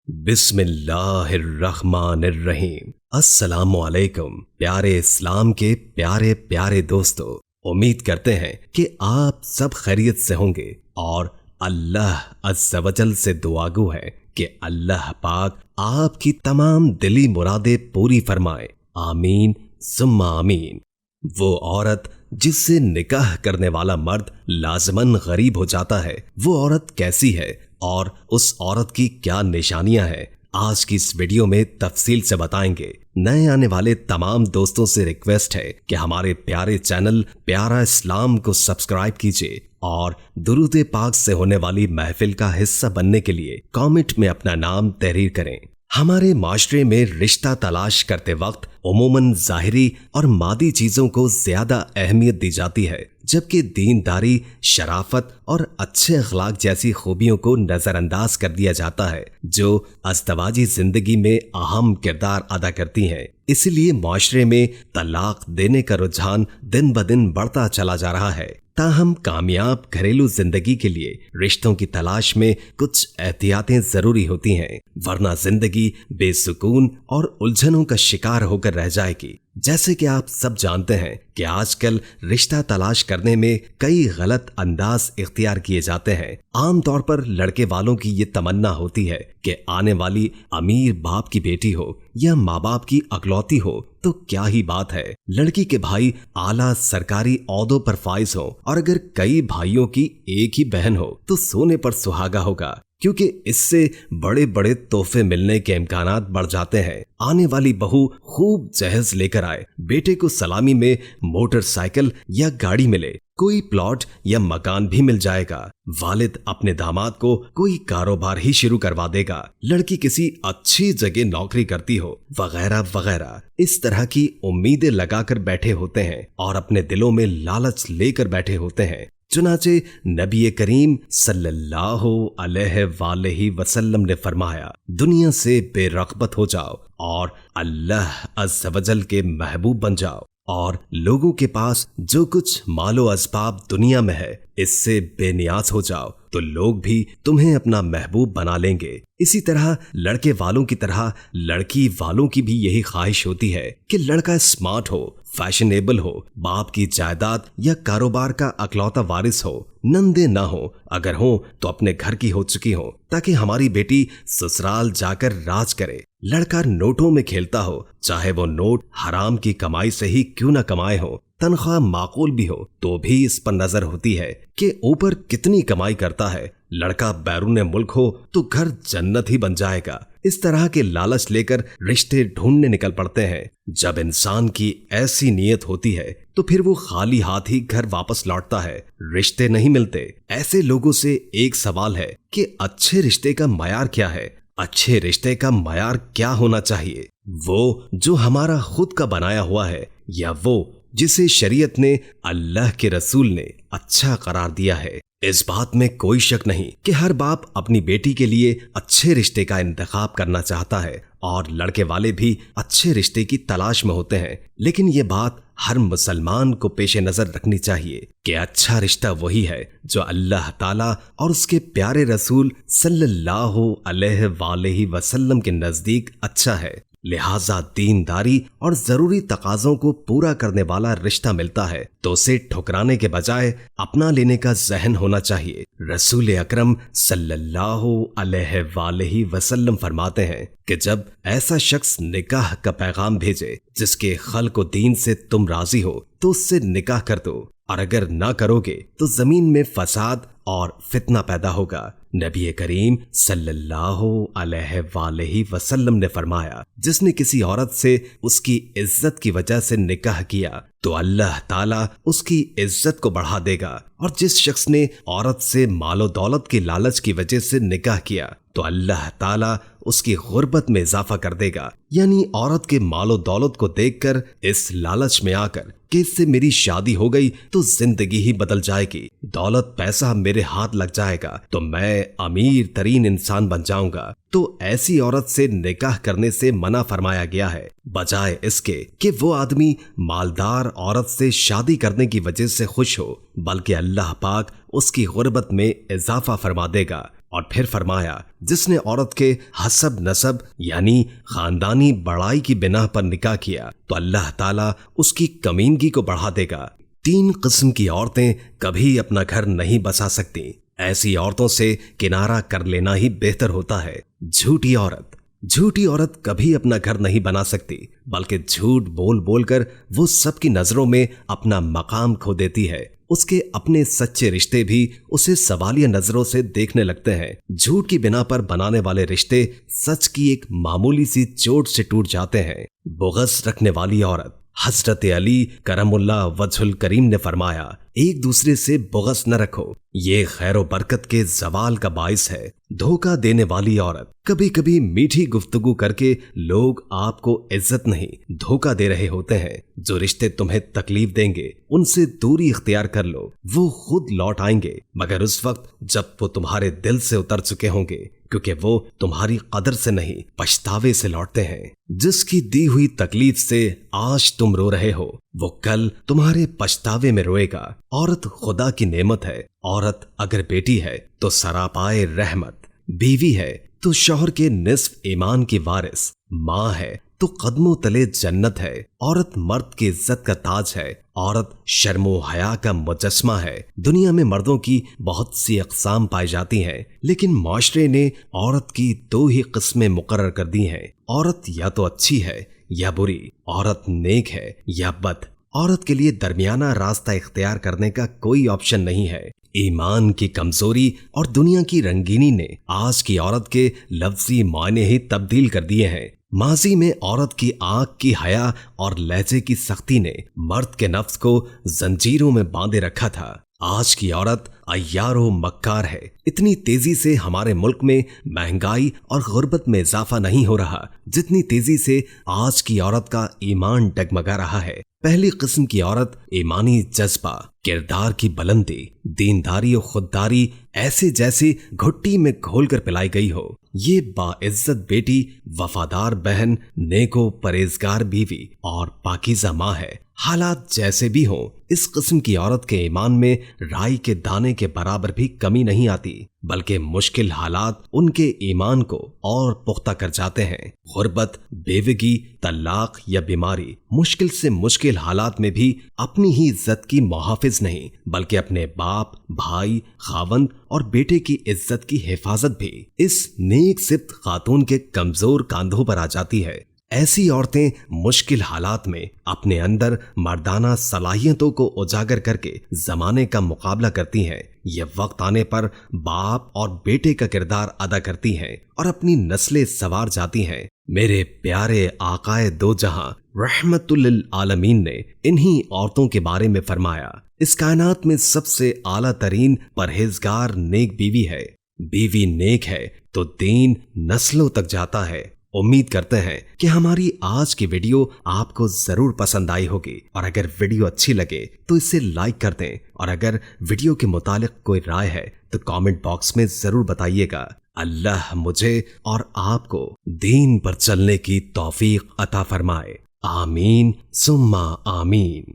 بسم اللہ الرحمن الرحیم۔ السلام علیکم پیارے اسلام کے پیارے پیارے دوستو، امید کرتے ہیں کہ آپ سب خیریت سے ہوں گے اور اللہ عز و جل سے دعاگو ہے کہ اللہ پاک آپ کی تمام دلی مرادیں پوری فرمائے، آمین ثم آمین۔ وہ عورت جس سے نکاح کرنے والا مرد لازماً غریب ہو جاتا ہے، وہ عورت کیسی ہے اور اس عورت کی کیا نشانیاں ہیں، آج کی اس ویڈیو میں تفصیل سے بتائیں گے۔ نئے آنے والے تمام دوستوں سے ریکویسٹ ہے کہ ہمارے پیارے چینل پیارا اسلام کو سبسکرائب کیجیے اور درود پاک سے ہونے والی محفل کا حصہ بننے کے لیے کامنٹ میں اپنا نام تحریر کریں۔ ہمارے معاشرے میں رشتہ تلاش کرتے وقت عموماً ظاہری اور مادی چیزوں کو زیادہ اہمیت دی جاتی ہے، جبکہ دینداری، شرافت اور اچھے اخلاق جیسی خوبیوں کو نظر انداز کر دیا جاتا ہے، جو ازدواجی زندگی میں اہم کردار ادا کرتی ہیں۔ اسی لیے معاشرے میں طلاق دینے کا رجحان دن بدن بڑھتا چلا جا رہا ہے۔ تاہم کامیاب گھریلو زندگی کے لیے رشتوں کی تلاش میں کچھ احتیاطیں ضروری ہوتی ہیں، ورنہ زندگی بے سکون اور الجھنوں کا شکار ہو کر رہ جائے گی۔ جیسے کہ آپ سب جانتے ہیں کہ آج کل رشتہ تلاش کرنے میں کئی غلط انداز اختیار کیے جاتے ہیں۔ عام طور پر لڑکے والوں کی یہ تمنا ہوتی ہے کہ آنے والی امیر باپ کی بیٹی ہو یا ماں باپ کی اکلوتی ہو تو کیا ہی بات ہے، لڑکی کے بھائی اعلیٰ سرکاری عہدوں پر فائز ہو، اور اگر کئی بھائیوں کی ایک ہی بہن ہو تو سونے پر سہاگا ہوگا، کیونکہ اس سے بڑے بڑے تحفے ملنے کے امکانات بڑھ جاتے ہیں۔ آنے والی بہو خوب جہیز لے کر آئے، بیٹے کو سلامی میں موٹر سائیکل یا گاڑی ملے، کوئی پلاٹ یا مکان بھی مل جائے گا، والد اپنے داماد کو کوئی کاروبار ہی شروع کروا دے گا، لڑکی کسی اچھی جگہ نوکری کرتی ہو، وغیرہ وغیرہ۔ اس طرح کی امیدیں لگا کر بیٹھے ہوتے ہیں اور اپنے دلوں میں لالچ لے کر بیٹھے ہوتے ہیں۔ چنانچہ نبی کریم صلی اللہ علیہ وآلہ وسلم نے فرمایا، دنیا سے بے رغبت ہو جاؤ اور اللہ عز و جل کے محبوب بن جاؤ، اور لوگوں کے پاس جو کچھ مال و اسباب دنیا میں ہے اس سے بے نیاز ہو جاؤ تو لوگ بھی تمہیں اپنا محبوب بنا لیں گے۔ اسی طرح لڑکے والوں کی طرح لڑکی والوں کی بھی یہی خواہش ہوتی ہے کہ لڑکا اسمارٹ ہو، فیشنیبل ہو، باپ کی جائیداد یا کاروبار کا اکلوتا وارث ہو، نندے نہ ہو، اگر ہوں تو اپنے گھر کی ہو چکی ہو، تاکہ ہماری بیٹی سسرال جا کر راج کرے۔ لڑکا نوٹوں میں کھیلتا ہو، چاہے وہ نوٹ حرام کی کمائی سے ہی کیوں نہ کمائے ہو، تنخواہ معقول بھی ہو تو بھی اس پر نظر ہوتی ہے کہ اوپر کتنی کمائی کرتا ہے۔ لڑکا بیرون ملک ہو تو گھر جنت ہی بن جائے گا۔ اس طرح کے لالچ لے کر رشتے ڈھونڈنے نکل پڑتے ہیں۔ جب انسان کی ایسی نیت ہوتی ہے تو پھر وہ خالی ہاتھ ہی گھر واپس لوٹتا ہے، رشتے نہیں ملتے۔ ایسے لوگوں سے ایک سوال ہے کہ اچھے رشتے کا معیار کیا ہے؟ اچھے رشتے کا معیار کیا ہونا چاہیے؟ وہ جو ہمارا خود کا بنایا ہوا ہے یا وہ جسے شریعت نے، اللہ کے رسول نے اچھا قرار دیا ہے؟ اس بات میں کوئی شک نہیں کہ ہر باپ اپنی بیٹی کے لیے اچھے رشتے کا انتخاب کرنا چاہتا ہے اور لڑکے والے بھی اچھے رشتے کی تلاش میں ہوتے ہیں، لیکن یہ بات ہر مسلمان کو پیش نظر رکھنی چاہیے کہ اچھا رشتہ وہی ہے جو اللہ تعالیٰ اور اس کے پیارے رسول صلی اللہ علیہ وآلہ وسلم کے نزدیک اچھا ہے۔ لہٰذا دینداری اور ضروری تقاضوں کو پورا کرنے والا رشتہ ملتا ہے تو اسے ٹھکرانے کے بجائے اپنا لینے کا ذہن ہونا چاہیے۔ رسول اکرم صلی اللہ علیہ وآلہ وسلم فرماتے ہیں کہ جب ایسا شخص نکاح کا پیغام بھیجے جس کے خلق و دین سے تم راضی ہو تو اس سے نکاح کر دو، اور اگر نہ کرو گے تو زمین میں فساد اور فتنہ پیدا ہوگا۔ نبی کریم صلی اللہ علیہ وآلہ وسلم نے فرمایا، جس نے کسی عورت سے اس کی عزت کی وجہ سے نکاح کیا تو اللہ تعالیٰ اس کی عزت کو بڑھا دے گا، اور جس شخص نے عورت سے مال و دولت کی لالچ کی وجہ سے نکاح کیا تو اللہ تعالیٰ اس کی غربت میں اضافہ کر دے گا۔ یعنی عورت کے مال و دولت کو دیکھ کر اس لالچ میں آ کر کہ اس سے میری شادی ہو گئی تو زندگی ہی بدل جائے گی، دولت پیسہ میرے ہاتھ لگ جائے گا تو میں امیر ترین انسان بن جاؤں گا، تو ایسی عورت سے نکاح کرنے سے منع فرمایا گیا ہے، بجائے اس کے کہ وہ آدمی مالدار عورت سے شادی کرنے کی وجہ سے خوش ہو، بلکہ اللہ پاک اس کی غربت میں اضافہ فرما دے گا۔ اور پھر فرمایا جس نے عورت کے حسب نسب یعنی خاندانی بڑائی کی بنا پر نکاح کیا تو اللہ تعالیٰ اس کی کمینگی کو بڑھا دے گا۔ 3 قسم کی عورتیں کبھی اپنا گھر نہیں بسا سکتی، ایسی عورتوں سے کنارہ کر لینا ہی بہتر ہوتا ہے۔ جھوٹی عورت، جھوٹی عورت کبھی اپنا گھر نہیں بنا سکتی، بلکہ جھوٹ بول بول کر وہ سب کی نظروں میں اپنا مقام کھو دیتی ہے۔ اس کے اپنے سچے رشتے بھی اسے سوالیہ نظروں سے دیکھنے لگتے ہیں۔ جھوٹ کی بنا پر بنانے والے رشتے سچ کی ایک معمولی سی چوٹ سے ٹوٹ جاتے ہیں۔ بغض رکھنے والی عورت، حضرت علی کرم اللہ وجہ الکریم نے فرمایا ایک دوسرے سے بغض نہ رکھو، یہ خیر و برکت کے زوال کا باعث ہے۔ دھوکہ دینے والی عورت، کبھی کبھی میٹھی گفتگو کر کے لوگ آپ کو عزت نہیں دھوکہ دے رہے ہوتے ہیں۔ جو رشتے تمہیں تکلیف دیں گے ان سے دوری اختیار کر لو، وہ خود لوٹ آئیں گے مگر اس وقت جب وہ تمہارے دل سے اتر چکے ہوں گے، کیونکہ وہ تمہاری قدر سے نہیں پچھتاوے سے لوٹتے ہیں۔ جس کی دی ہوئی تکلیف سے آج تم رو رہے ہو وہ کل تمہارے پچھتاوے میں روئے گا۔ عورت خدا کی نعمت ہے، عورت اگر بیٹی ہے تو سراپائے رحمت، بیوی ہے تو شوہر کے نصف ایمان کی وارث، ماں ہے تو قدموں تلے جنت ہے۔ عورت مرد کی عزت کا تاج ہے، عورت شرم و حیا کا مجسمہ ہے۔ دنیا میں مردوں کی بہت سی اقسام پائی جاتی ہیں، لیکن معاشرے نے عورت کی 2 ہی قسمیں مقرر کر دی ہیں۔ عورت یا تو اچھی ہے یا بری، عورت نیک ہے یا بد۔ عورت کے لیے درمیانہ راستہ اختیار کرنے کا کوئی آپشن نہیں ہے۔ ایمان کی کمزوری اور دنیا کی رنگینی نے آج کی عورت کے لفظی معنی ہی تبدیل کر دیے ہیں۔ ماضی میں عورت کی آنکھ کی حیا اور لہجے کی سختی نے مرد کے نفس کو زنجیروں میں باندھے رکھا تھا۔ آج کی عورت عیار و مکار ہے۔ اتنی تیزی سے ہمارے ملک میں مہنگائی اور غربت میں اضافہ نہیں ہو رہا جتنی تیزی سے آج کی عورت کا ایمان ڈگمگا رہا ہے۔ پہلی قسم کی عورت ایمانی جذبہ، کردار کی بلندی، دینداری و خودداری ایسے جیسے گھٹی میں گھول کر پلائی گئی ہو۔ یہ باعزت بیٹی، وفادار بہن، نیک و پرہیزگار بیوی اور پاکیزہ ماں ہے۔ حالات جیسے بھی ہوں، اس قسم کی عورت کے ایمان میں رائی کے دانے کے برابر بھی کمی نہیں آتی، بلکہ مشکل حالات ان کے ایمان کو اور پختہ کر جاتے ہیں۔ غربت، بیوگی، طلاق یا بیماری، مشکل سے مشکل حالات میں بھی اپنی ہی عزت کی محافظ نہیں بلکہ اپنے باپ، بھائی، خاوند اور بیٹے کی عزت کی حفاظت بھی اس نیک صفت خاتون کے کمزور کاندھوں پر آ جاتی ہے۔ ایسی عورتیں مشکل حالات میں اپنے اندر مردانہ صلاحیتوں کو اجاگر کر کے زمانے کا مقابلہ کرتی ہیں۔ یہ وقت آنے پر باپ اور بیٹے کا کردار ادا کرتی ہیں اور اپنی نسلیں سنوار جاتی ہیں۔ میرے پیارے آقائے دو جہاں رحمت للعالمین نے انہی عورتوں کے بارے میں فرمایا، اس کائنات میں سب سے اعلیٰ ترین پرہیزگار نیک بیوی ہے۔ بیوی نیک ہے تو دین نسلوں تک جاتا ہے۔ امید کرتے ہیں کہ ہماری آج کی ویڈیو آپ کو ضرور پسند آئی ہوگی، اور اگر ویڈیو اچھی لگے تو اسے لائک کر دیں، اور اگر ویڈیو کے متعلق کوئی رائے ہے تو کامنٹ باکس میں ضرور بتائیے گا۔ اللہ مجھے اور آپ کو دین پر چلنے کی توفیق عطا فرمائے، آمین ثم آمین۔